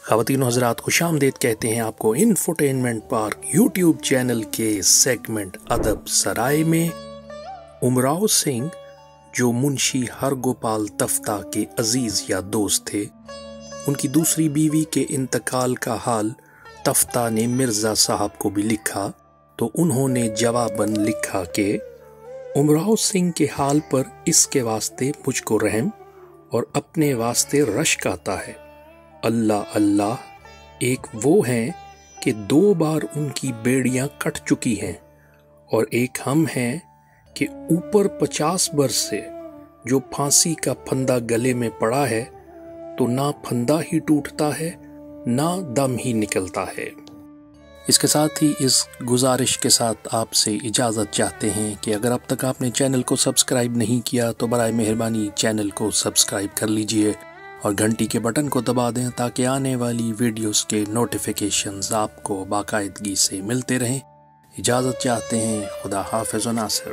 خواتین و حضرات خوش آمدید کہتے ہیں آپ کو انفوٹینمنٹ پارک یوٹیوب چینل کے سیگمنٹ ادب سرائے میں۔ امراؤ سنگھ جو منشی ہرگوپال تفتہ کے عزیز یا دوست تھے، ان کی دوسری بیوی کے انتقال کا حال تفتہ نے مرزا صاحب کو بھی لکھا تو انہوں نے جواباً لکھا کہ امراؤ سنگھ کے حال پر اس کے واسطے مجھ کو رحم اور اپنے واسطے رشک آتا ہے۔ اللہ اللہ، ایک وہ ہیں کہ 2 بار ان کی بیڑیاں کٹ چکی ہیں، اور ایک ہم ہیں کہ اوپر 50 برس سے جو پھانسی کا پھندا گلے میں پڑا ہے تو نہ پھندا ہی ٹوٹتا ہے نہ دم ہی نکلتا ہے۔ اس کے ساتھ ہی اس گزارش کے ساتھ آپ سے اجازت چاہتے ہیں کہ اگر اب تک آپ نے چینل کو سبسکرائب نہیں کیا تو برائے مہربانی چینل کو سبسکرائب کر لیجئے اور گھنٹی کے بٹن کو دبا دیں تاکہ آنے والی ویڈیوز کے نوٹیفیکیشنز آپ کو باقاعدگی سے ملتے رہیں۔ اجازت چاہتے ہیں، خدا حافظ و ناصر۔